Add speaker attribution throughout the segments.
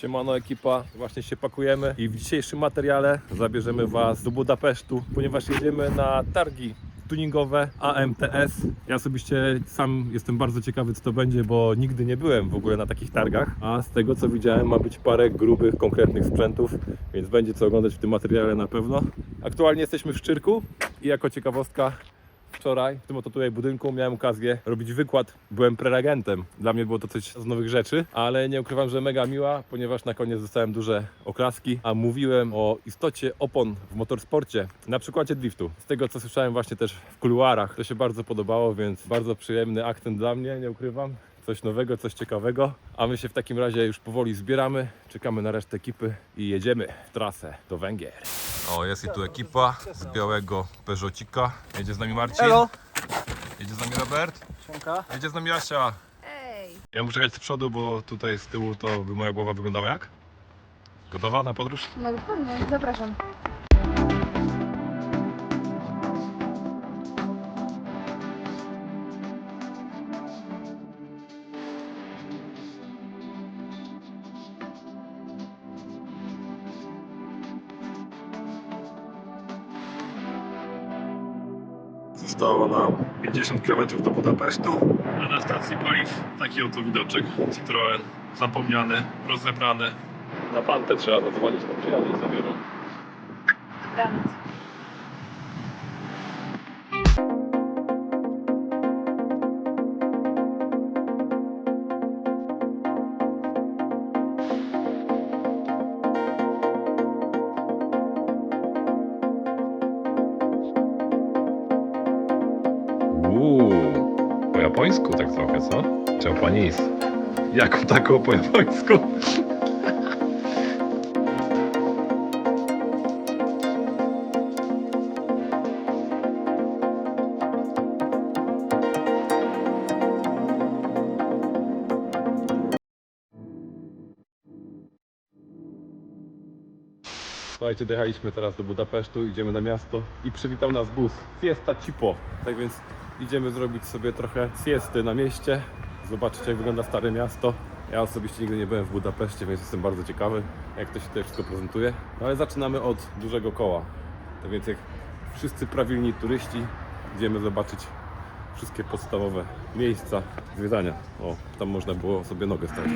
Speaker 1: Siemano ekipa, właśnie się pakujemy i w dzisiejszym materiale zabierzemy Was do Budapesztu, ponieważ jedziemy na targi tuningowe AMTS. Ja osobiście sam jestem bardzo ciekawy, co to będzie, bo nigdy nie byłem w ogóle na takich targach, a z tego co widziałem ma być parę grubych, konkretnych sprzętów, więc będzie co oglądać w tym materiale na pewno. Aktualnie jesteśmy w Szczyrku i jako ciekawostka wczoraj w tym oto tutaj budynku miałem okazję robić wykład. Byłem prelegentem. Dla mnie było to coś z nowych rzeczy, ale nie ukrywam, że mega miła, ponieważ na koniec dostałem duże oklaski, a mówiłem o istocie opon w motorsporcie na przykładzie driftu. Z tego co słyszałem właśnie też w kuluarach, to się bardzo podobało, więc bardzo przyjemny akcent dla mnie, nie ukrywam. Coś nowego, coś ciekawego, a my się w takim razie już powoli zbieramy, czekamy na resztę ekipy i jedziemy w trasę do Węgier. O, jest i tu ekipa z białego Peugeotika. Jedzie z nami Marcin.
Speaker 2: Hello.
Speaker 1: Jedzie z nami Robert.
Speaker 2: Siemka.
Speaker 1: Jedzie z nami Asia.
Speaker 3: Ej!
Speaker 1: Ja muszę jechać z przodu, bo tutaj z tyłu to by moja głowa wyglądała jak? Gotowa na podróż?
Speaker 3: No dokładnie, zapraszam.
Speaker 1: Zostało nam 50 km do Budapesztu, a na stacji paliw taki oto widoczek. Citroen zapomniany, rozebrany. Na pantę trzeba zadzwonić, to przyjadę i zabiorą.
Speaker 3: Dobranoc.
Speaker 1: Po japońsku tak trochę, co? Japanese. Jako tako po japońsku. Słuchajcie, dojechaliśmy teraz do Budapesztu, idziemy na miasto i przywitał nas bus Fiesta Tipo. Tak więc idziemy zrobić sobie trochę siesty na mieście, zobaczyć jak wygląda stare miasto. Ja osobiście nigdy nie byłem w Budapeszcie, więc jestem bardzo ciekawy, jak to się tutaj wszystko prezentuje. No ale zaczynamy od dużego koła. Tak więc jak wszyscy prawilni turyści, idziemy zobaczyć wszystkie podstawowe miejsca zwiedzania. O, tam można było sobie nogę stracić.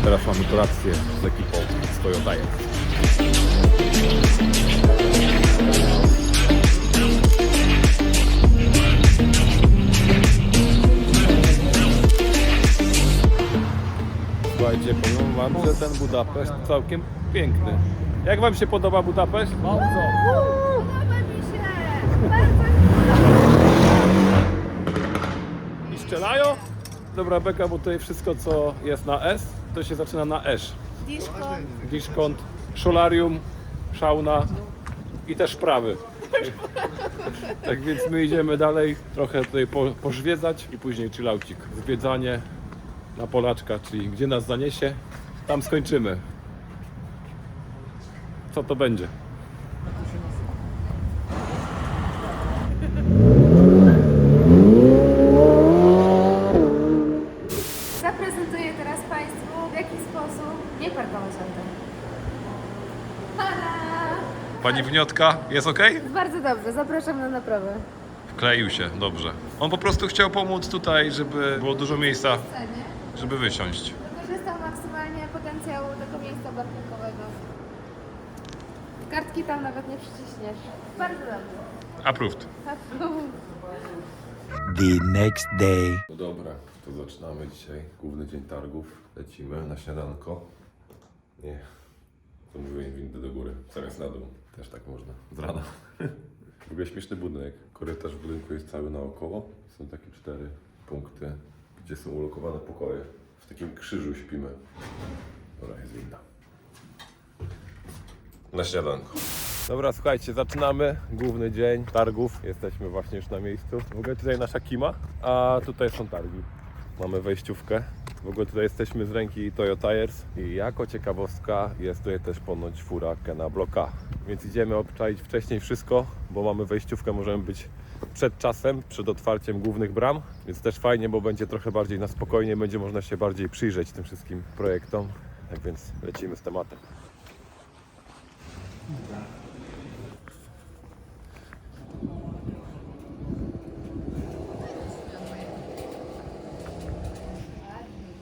Speaker 1: Teraz mamy kolację z ekipą z Toyota. Słuchajcie, powiem wam, że ten Budapeszt całkiem piękny. Jak wam się podoba Budapeszt?
Speaker 2: Bardzo.
Speaker 3: Podoba mi się! Bardzo
Speaker 1: I strzelają? Dobra beka, bo tutaj wszystko co jest na S, to się zaczyna na Esz.
Speaker 3: Diszko.
Speaker 1: Diszkont, szolarium, szauna i też prawy. Tak więc my idziemy dalej, trochę tutaj pożwiedzać i później chillaucik. Zwiedzanie na Polaczka, czyli gdzie nas zaniesie, tam skończymy. Co to będzie?
Speaker 3: Zaprezentuję teraz Państwu, w jaki sposób nie parkować autem. Tada!
Speaker 1: Pani Wniotka, jest ok?
Speaker 3: Bardzo dobrze, zapraszam na naprawę.
Speaker 1: Wkleił się, dobrze. On po prostu chciał pomóc tutaj, żeby było dużo miejsca,
Speaker 3: Cenie.
Speaker 1: żeby wysiąść.
Speaker 3: Wykorzystał maksymalnie potencjał tego miejsca parkingowego. Kartki tam nawet nie przyciśniesz. Bardzo dobrze.
Speaker 1: Approved.
Speaker 2: The next day.
Speaker 1: No dobra, to zaczynamy dzisiaj. Główny dzień targów. Lecimy na śniadanko. Nie, zamówiłem windy do góry, zamiast na dół. Też tak można, z rana. W ogóle śmieszny budynek. Korytarz w budynku jest cały naokoło. Są takie 4 punkty, gdzie są ulokowane pokoje. W takim krzyżu śpimy. Dobra, jest winda. Na śniadanko. Dobra, słuchajcie, zaczynamy. Główny dzień targów. Jesteśmy właśnie już na miejscu. W ogóle tutaj nasza kima, a tutaj są targi. Mamy wejściówkę. W ogóle tutaj jesteśmy z ręki Toyo Tires i jako ciekawostka jest tutaj też ponoć fura Kena Blocka. Więc idziemy obczaić wcześniej wszystko, bo mamy wejściówkę, możemy być przed czasem, przed otwarciem głównych bram, więc też fajnie, bo będzie trochę bardziej na spokojnie, będzie można się bardziej przyjrzeć tym wszystkim projektom. Tak więc lecimy z tematem.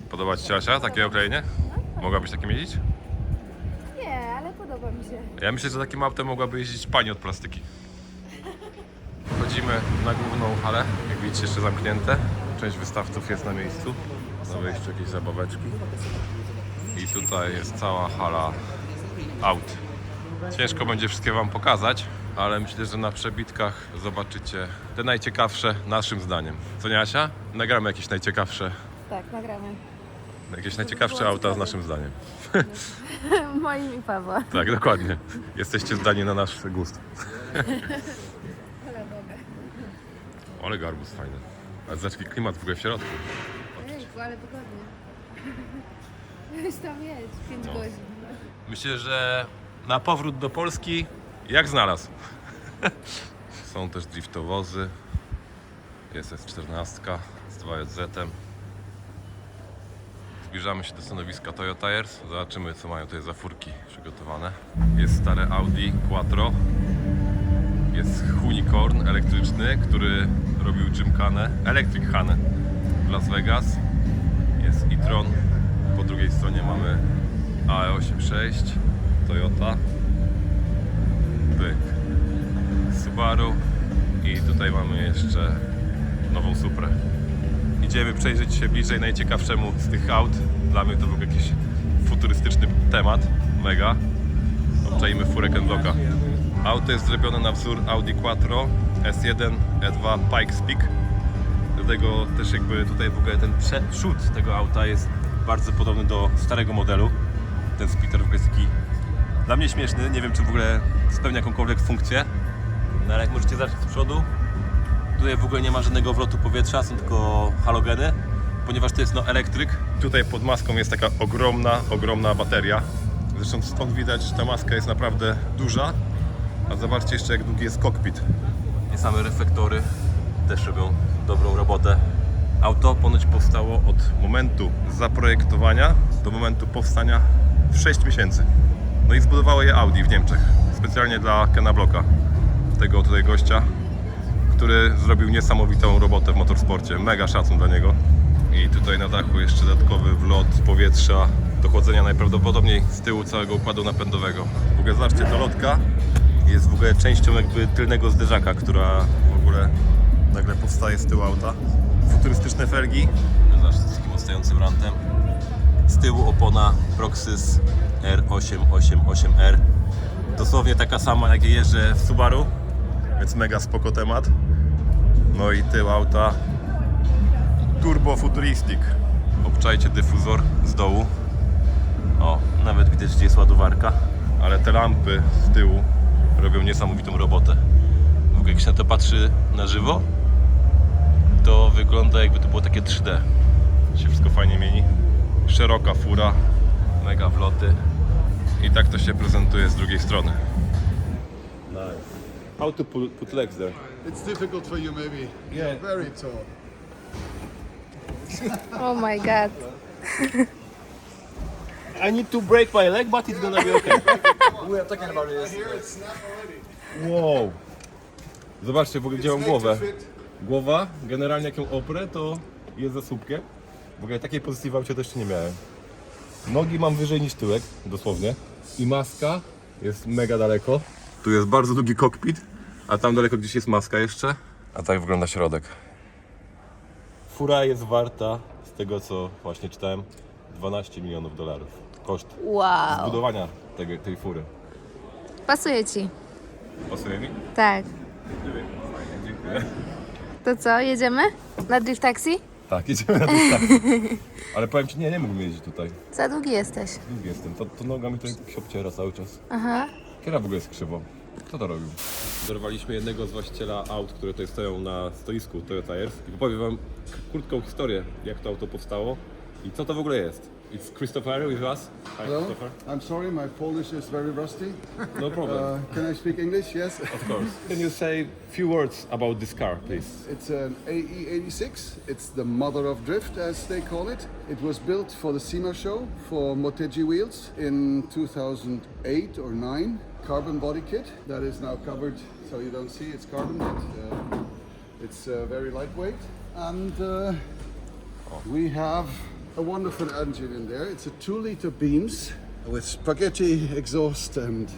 Speaker 1: Podoba Ci się, Asia, takie oklejenie? Mogłabyś takim jeździć?
Speaker 3: Nie, ale podoba mi się.
Speaker 1: Ja myślę, że takim autem mogłaby jeździć pani od plastyki. Wchodzimy na główną halę, jak widzicie jeszcze zamknięte. Część wystawców jest na miejscu. Na wejściu jakieś zabaweczki. I tutaj jest cała hala aut. Ciężko będzie wszystkie Wam pokazać, ale myślę, że na przebitkach zobaczycie te najciekawsze naszym zdaniem. Co nie, Asia? Nagramy jakieś najciekawsze,
Speaker 3: Tak, nagramy.
Speaker 1: auta z naszym zdaniem.
Speaker 3: Moim i Pawła.
Speaker 1: Tak, dokładnie. Jesteście zdani na nasz gust. Ale garbus fajny. A zobacz, jaki klimat w ogóle w środku.
Speaker 3: Ejku, ale wygodnie. Weź tam jedź, 5 godzin.
Speaker 1: Myślę, że na powrót do Polski jak znalazł. Są też driftowozy. Jest S14 z 2JZ-em. Zbliżamy się do stanowiska Toyo Tires. Zobaczymy, co mają tutaj za furki przygotowane. Jest stare Audi Quattro. Jest Unicorn elektryczny, który robił gymkhanę, Electric Hanę w Las Vegas. Jest e-tron. Po drugiej stronie mamy AE86, Toyota, Subaru i tutaj mamy jeszcze nową Suprę. Idziemy przejrzeć się bliżej najciekawszemu z tych aut. Dla mnie to był jakiś futurystyczny temat, mega. Obczajmy furę Ken Blocka. Auto jest zrobione na wzór Audi Quattro S1 E2 Pikes Peak. Dlatego też jakby tutaj w ogóle ten przód tego auta jest bardzo podobny do starego modelu. Ten splitter w ogóle jest taki dla mnie śmieszny, nie wiem czy w ogóle spełnia jakąkolwiek funkcję. No ale jak możecie zobaczyć z przodu, tutaj w ogóle nie ma żadnego wlotu powietrza, są tylko halogeny, ponieważ to jest elektryk. Tutaj pod maską jest taka ogromna bateria. Zresztą stąd widać, że ta maska jest naprawdę duża. A zobaczcie jeszcze, jak długi jest kokpit. I same reflektory też robią dobrą robotę. Auto ponoć powstało od momentu zaprojektowania do momentu powstania w 6 miesięcy. No i zbudowało je Audi w Niemczech. Specjalnie dla Kena Blocka. Tego tutaj gościa, który zrobił niesamowitą robotę w motorsporcie. Mega szacun dla niego. I tutaj na dachu jeszcze dodatkowy wlot powietrza do chłodzenia najprawdopodobniej z tyłu całego układu napędowego. W ogóle zobaczcie, ta lotka jest w ogóle częścią jakby tylnego zderzaka, która w ogóle nagle powstaje z tyłu auta. Futurystyczne felgi. Zobaczcie, z takim odstającym rantem. Z tyłu opona Proxys R888R. Dosłownie taka sama, jak jeżdżę w Subaru, więc mega spoko temat. No i tył auta Turbo Futuristic. Obczajcie dyfuzor z dołu. O, nawet widać, gdzie jest ładowarka. Ale te lampy z tyłu robią niesamowitą robotę. W ogóle jak się na to patrzy na żywo, to wygląda jakby to było takie 3D. Się wszystko fajnie mieni. Szeroka fura, mega wloty. I tak to się prezentuje z drugiej strony. Nice. How to put legs there?
Speaker 4: It's difficult for you, maybe.
Speaker 1: Yeah.
Speaker 4: You're very tall.
Speaker 3: Oh my god.
Speaker 1: I need to break my leg, but it's gonna be okay.
Speaker 4: We are talking about it. Here it's not already.
Speaker 1: Wow. Zobaczcie w ogóle, gdzie mam
Speaker 4: It's made to
Speaker 1: głowę.
Speaker 4: fit.
Speaker 1: Głowa, generalnie jak ją oprę, to jest za słupkiem. W ogóle takiej pozycji w aucie też jeszcze nie miałem. Nogi mam wyżej niż tyłek, dosłownie. I maska jest mega daleko. Tu jest bardzo długi kokpit, a tam daleko gdzieś jest maska jeszcze. A tak wygląda środek. Fura jest warta, z tego co właśnie czytałem, $12 milionów. Koszt
Speaker 3: Wow.
Speaker 1: zbudowania tej fury.
Speaker 3: Pasuje ci.
Speaker 1: Pasuje mi?
Speaker 3: Tak.
Speaker 1: Fajnie, dziękuję.
Speaker 3: To co, jedziemy? Na drift taxi?
Speaker 1: Tak, jedziemy na dystans. Ale powiem Ci, nie mógłbym jeździć tutaj.
Speaker 3: Za długi jesteś.
Speaker 1: Długi jestem, to noga mi tutaj się obciera cały czas.
Speaker 3: Aha.
Speaker 1: Kiera w ogóle jest krzywo. Kto to robił? Dorwaliśmy jednego z właściciela aut, które tutaj stoją na stoisku Toyota Airs i opowiem Wam krótką historię, jak to auto powstało i co to w ogóle jest. It's Christopher with us. Hi,
Speaker 4: Hello.
Speaker 1: Christopher.
Speaker 4: I'm sorry, my Polish is very rusty.
Speaker 1: No problem.
Speaker 4: Can I speak English? Yes.
Speaker 1: Of course. Can you say a few words about this car, please?
Speaker 4: It's an AE86. It's the mother of drift, as they call it. It was built for the SEMA show for Motegi wheels in 2008 or 9. Carbon body kit that is now covered, so you don't see it's carbon kit. It's very lightweight, and we have a wonderful engine in there. It's a 2-liter Beams with spaghetti exhaust and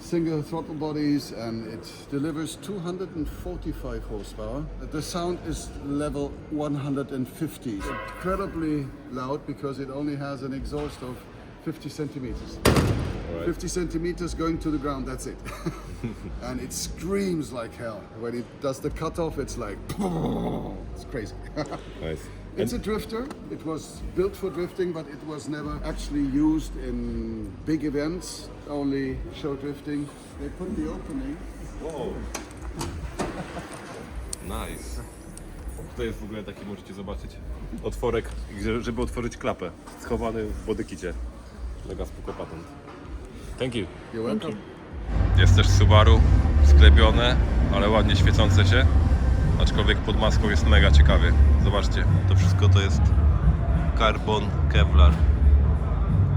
Speaker 4: single throttle bodies, and it delivers 245 horsepower. The sound is level 150. Incredibly loud because it only has an exhaust of 50 centimeters.
Speaker 1: Right.
Speaker 4: 50 centimeters going to the ground, that's it. And it screams like hell. When it does the cutoff, it's like, it's crazy.
Speaker 1: Nice.
Speaker 4: It's a drifter. It was built for drifting, but it was never actually used in big events, only show drifting. They put the opening.
Speaker 1: Wow. Nice. Tutaj jest w ogóle taki, możecie zobaczyć, otworek, żeby otworzyć klapę, schowany w bodykicie. Mega spoko patent. Thank you.
Speaker 4: You're welcome.
Speaker 1: Jest też Subaru, sklepione, ale ładnie świecące się. Aczkolwiek pod maską jest mega ciekawie. Zobaczcie, to wszystko to jest carbon Kevlar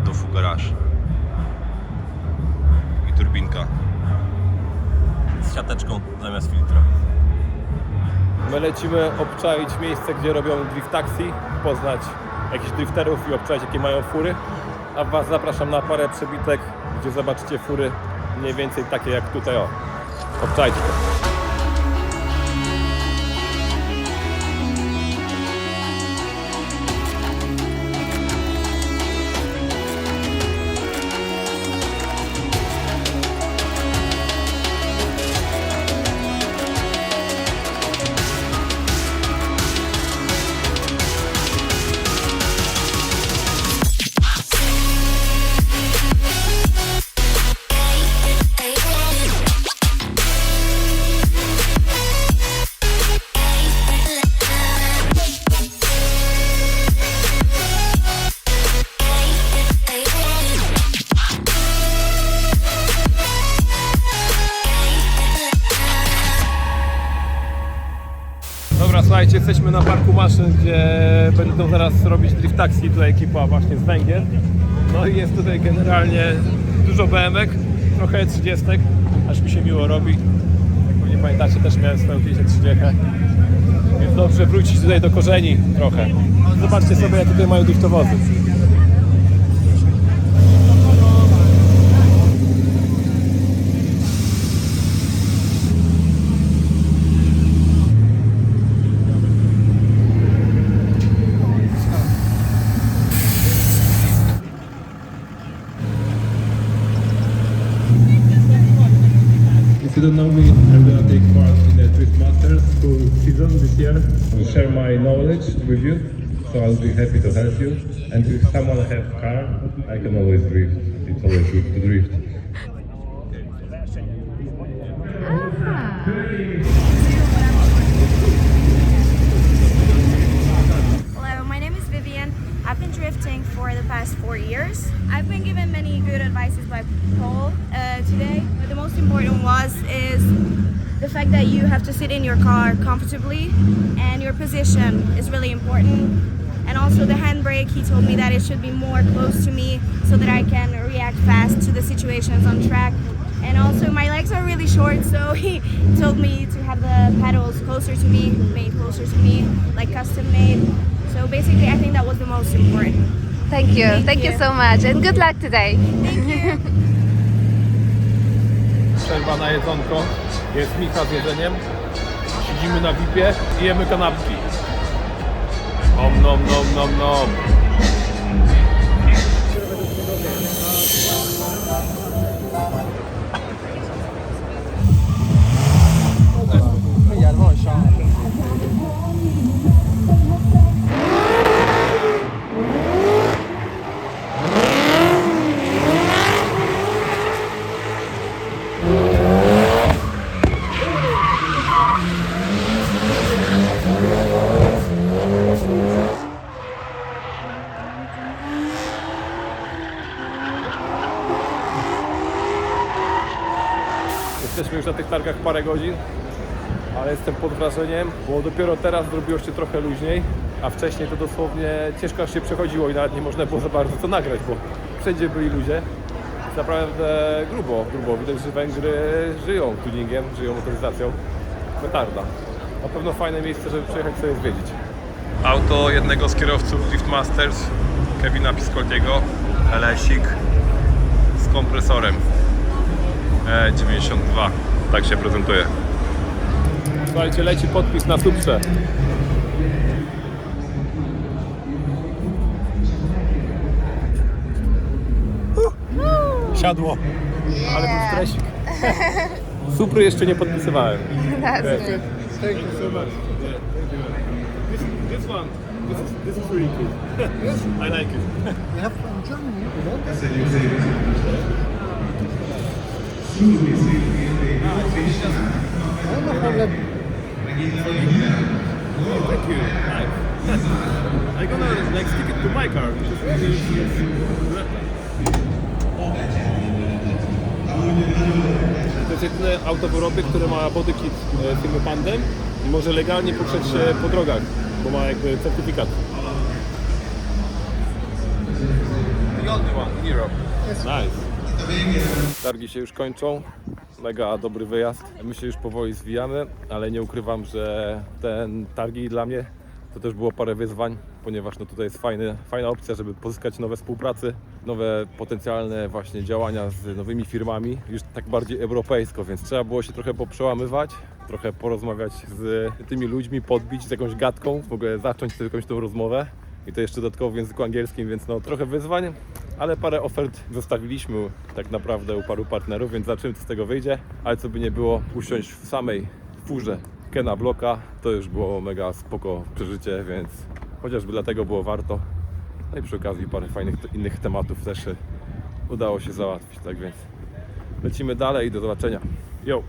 Speaker 1: do fugaraż. I turbinka z siateczką zamiast filtra. My lecimy obczaić miejsce, gdzie robią drift taxi, poznać jakichś drifterów i obczaić, jakie mają fury. A Was zapraszam na parę przebitek, gdzie zobaczycie fury mniej więcej takie jak tutaj, o. Obczajcie to. Dobra, słuchajcie, jesteśmy na parku maszyn, gdzie będą zaraz robić drift taxi, tutaj ekipa właśnie z Węgier. No i jest tutaj generalnie dużo BM-ek, trochę 30, aż mi się miło robi. Jak pewnie pamiętacie, też miałem swoją 30, więc dobrze wrócić tutaj do korzeni trochę. Zobaczcie sobie, jak tutaj mają driftowozy. If you don't know me, I'm gonna take part in the Drift Masters School season this year. I'll share my knowledge with you, so I'll be happy to help you. And if someone has car, I can always drift. It's always good to drift.
Speaker 5: Hello, my name is Vivian. I've been drifting for the past 4 years. I've been given many good advices by Paul today, but the most important is the fact that you have to sit in your car comfortably, and your position is really important. And also the handbrake, he told me that it should be more close to me so that I can react fast to the situations on track. And also my legs are really short, so he told me to have the pedals closer to me, made closer to me, like custom made. So basically I think that was the most important.
Speaker 3: Thank you.
Speaker 5: Thank
Speaker 3: Thank you
Speaker 5: you.
Speaker 3: so much and good luck today.
Speaker 5: Thank you.
Speaker 1: Przerwa na jedzonko, jest Micha z jedzeniem, siedzimy na VIP-ie i jemy kanapki. Om nom nom nom nom. Jesteśmy już na tych targach parę godzin, ale jestem pod wrażeniem, bo dopiero teraz zrobiło się trochę luźniej, a wcześniej to dosłownie ciężko się przechodziło i nawet nie można było za bardzo to nagrać, bo wszędzie byli ludzie. Jest naprawdę grubo. Widać, że Węgry żyją tuningiem, żyją motoryzacją. Petarda. Na pewno fajne miejsce, żeby przyjechać sobie zwiedzić. Auto jednego z kierowców Drift Masters, Kevina Piscoltiego, LS-ik z kompresorem E92. Tak się prezentuje. Słuchajcie, leci podpis na Suprze.
Speaker 2: Siadło.
Speaker 1: Ale był stresik. Supry jeszcze nie podpisywałem.
Speaker 3: That's good.
Speaker 1: Thank you so much. Yeah, thank you. This one, this is really cool. I like it.
Speaker 6: You have from Germany, you want? No problem.
Speaker 1: Oh, thank you. Nice. I'm gonna like stick it to my car. To jest jedyne auto w Europie, które ma body kit firmy Pandem i może legalnie poruszać się po drogach, bo ma jakby certyfikat. The only one in Europe. Nice. Targi się już kończą. Mega dobry wyjazd. My się już powoli zwijamy, ale nie ukrywam, że ten targi dla mnie to też było parę wyzwań, ponieważ no tutaj jest fajna opcja, żeby pozyskać nowe współpracy, nowe potencjalne właśnie działania z nowymi firmami, już tak bardziej europejsko, więc trzeba było się trochę poprzełamywać, trochę porozmawiać z tymi ludźmi, podbić z jakąś gadką, w ogóle zacząć jakąś tą rozmowę. I to jeszcze dodatkowo w języku angielskim, więc no trochę wyzwań, ale parę ofert zostawiliśmy tak naprawdę u paru partnerów, więc zobaczymy, co z tego wyjdzie. Ale co by nie było, usiąść w samej furze Kena Blocka, to już było mega spoko przeżycie, więc chociażby dlatego było warto. No i przy okazji parę fajnych innych tematów też udało się załatwić, tak więc lecimy dalej i do zobaczenia. Yo!